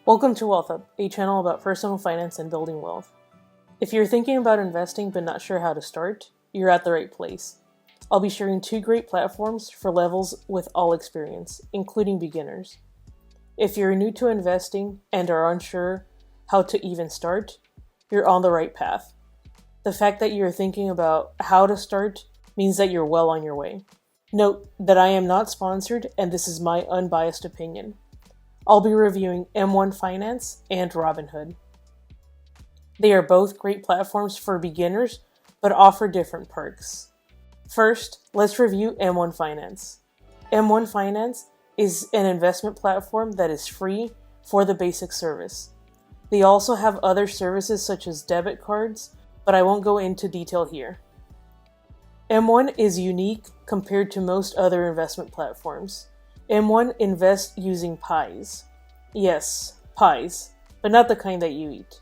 Welcome to Wealth Up, a channel about personal finance and building wealth. If you're thinking about investing but not sure how to start, you're at the right place. I'll be sharing two great platforms for levels with all experience, including beginners. If you're new to investing and are unsure how to even start, you're on the right path. The fact that you're thinking about how to start means that you're well on your way. Note that I am not sponsored and this is my unbiased opinion. I'll be reviewing M1 Finance and Robinhood. They are both great platforms for beginners, but offer different perks. First, let's review M1 Finance. M1 Finance is an investment platform that is free for the basic service. They also have other services such as debit cards, but I won't go into detail here. M1 is unique compared to most other investment platforms. M1 invests using pies. Yes, pies, but not the kind that you eat.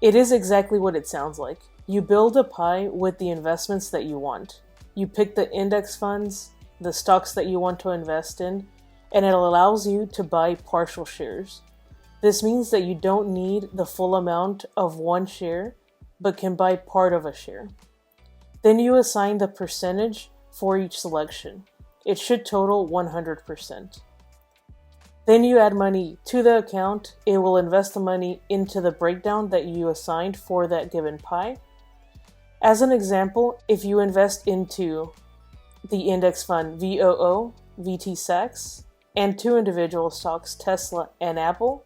It is exactly what it sounds like. You build a pie with the investments that you want. You pick the index funds, the stocks that you want to invest in, and it allows you to buy partial shares. This means that you don't need the full amount of one share, but can buy part of a share. Then you assign the percentage for each selection. It should total 100%. Then you add money to the account. It will invest the money into the breakdown that you assigned for that given pie. As an example, if you invest into the index fund VOO, VT-SAX, and two individual stocks, Tesla and Apple,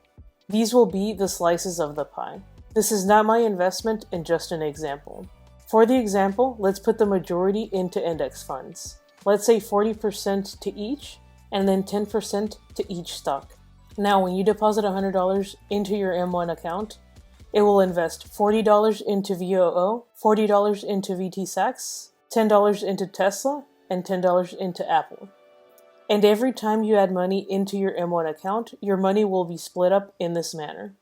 these will be the slices of the pie. This is not my investment and just an example. For the example, let's put the majority into index funds. Let's say 40% to each, and then 10% to each stock. Now, when you deposit $100 into your M1 account, it will invest $40 into VOO, $40 into VT-SAX, $10 into Tesla, and $10 into Apple. And every time you add money into your M1 account, your money will be split up in this manner.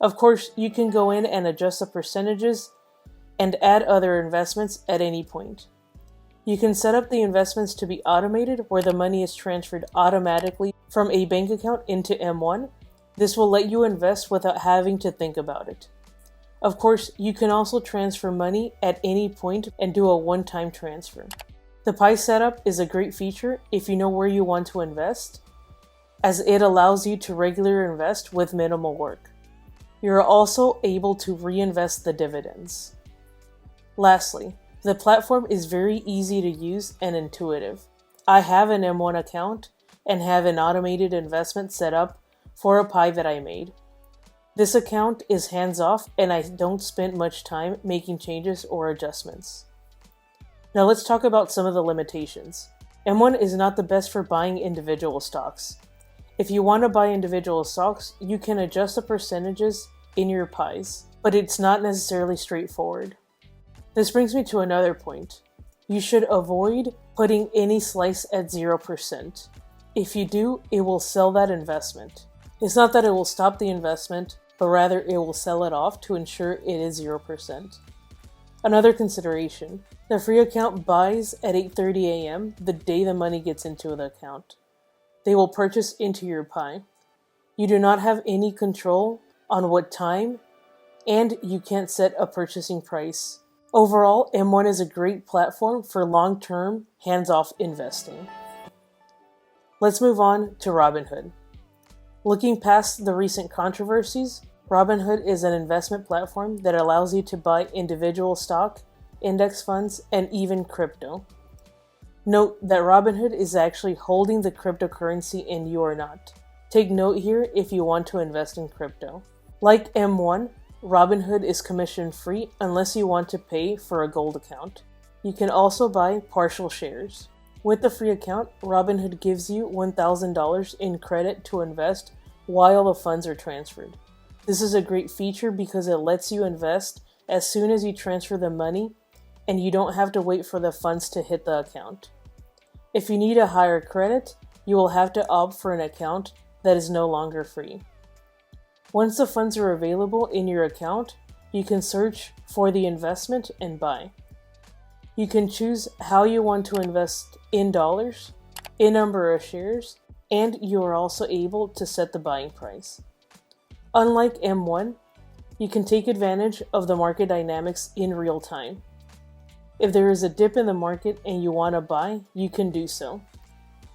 Of course, you can go in and adjust the percentages and add other investments at any point. You can set up the investments to be automated where the money is transferred automatically from a bank account into M1. This will let you invest without having to think about it. Of course, you can also transfer money at any point and do a one-time transfer. The pie setup is a great feature if you know where you want to invest, as it allows you to regularly invest with minimal work. You're also able to reinvest the dividends. Lastly, the platform is very easy to use and intuitive. I have an M1 account and have an automated investment set up for a pie that I made. This account is hands-off and I don't spend much time making changes or adjustments. Now let's talk about some of the limitations. M1 is not the best for buying individual stocks. If you want to buy individual stocks, you can adjust the percentages in your pies, but it's not necessarily straightforward. This brings me to another point. You should avoid putting any slice at 0%. If you do, it will sell that investment. It's not that it will stop the investment, but rather it will sell it off to ensure it is 0%. Another consideration, the free account buys at 8:30 a.m. the day the money gets into the account. They will purchase into your pie. You do not have any control on what time, and you can't set a purchasing price. Overall, M1 is a great platform for long-term, hands-off investing. Let's move on to Robinhood. Looking past the recent controversies, Robinhood is an investment platform that allows you to buy individual stock, index funds, and even crypto. Note that Robinhood is actually holding the cryptocurrency and you are not. Take note here if you want to invest in crypto. Like M1, Robinhood is commission-free unless you want to pay for a gold account. You can also buy partial shares. With the free account, Robinhood gives you $1,000 in credit to invest while the funds are transferred. This is a great feature because it lets you invest as soon as you transfer the money and you don't have to wait for the funds to hit the account. If you need a higher credit, you will have to opt for an account that is no longer free. Once the funds are available in your account, you can search for the investment and buy. You can choose how you want to invest in dollars, in number of shares, and you are also able to set the buying price. Unlike M1, you can take advantage of the market dynamics in real time. If there is a dip in the market and you want to buy, you can do so.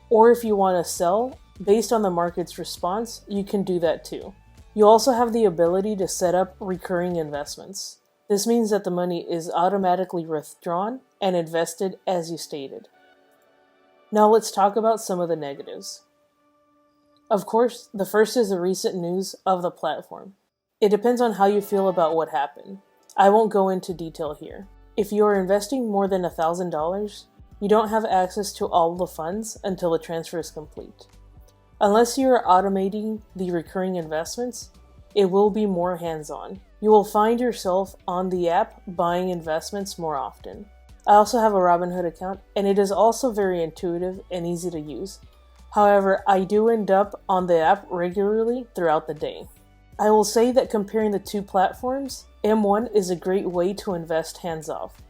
Or if you want to sell, based on the market's response, you can do that too. You also have the ability to set up recurring investments. This means that the money is automatically withdrawn and invested as you stated. Now let's talk about some of the negatives. Of course, the first is the recent news of the platform. It depends on how you feel about what happened. I won't go into detail here. If you are investing more than $1,000, you don't have access to all the funds until the transfer is complete. Unless you are automating the recurring investments, it will be more hands-on. You will find yourself on the app buying investments more often. I also have a Robinhood account, and it is also very intuitive and easy to use. However, I do end up on the app regularly throughout the day. I will say that comparing the two platforms, M1 is a great way to invest hands-off.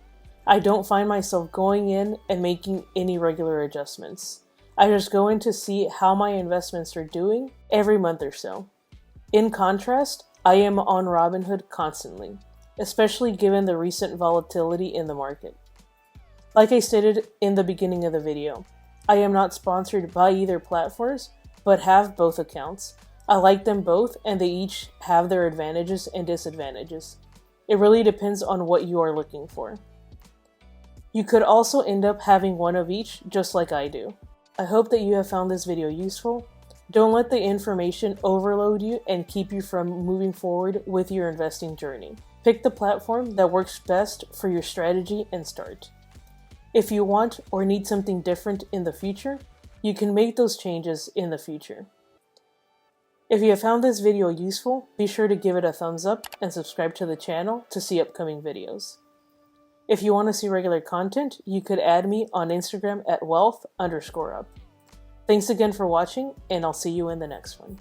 I don't find myself going in and making any regular adjustments. I just go in to see how my investments are doing every month or so. In contrast, I am on Robinhood constantly, especially given the recent volatility in the market. Like I stated in the beginning of the video, I am not sponsored by either platforms, but have both accounts. I like them both and they each have their advantages and disadvantages. It really depends on what you are looking for. You could also end up having one of each, just like I do. I hope that you have found this video useful. Don't let the information overload you and keep you from moving forward with your investing journey. Pick the platform that works best for your strategy and start. If you want or need something different in the future, you can make those changes in the future. If you have found this video useful, be sure to give it a thumbs up and subscribe to the channel to see upcoming videos. If you want to see regular content, you could add me on Instagram at wealth_up. Thanks again for watching, and I'll see you in the next one.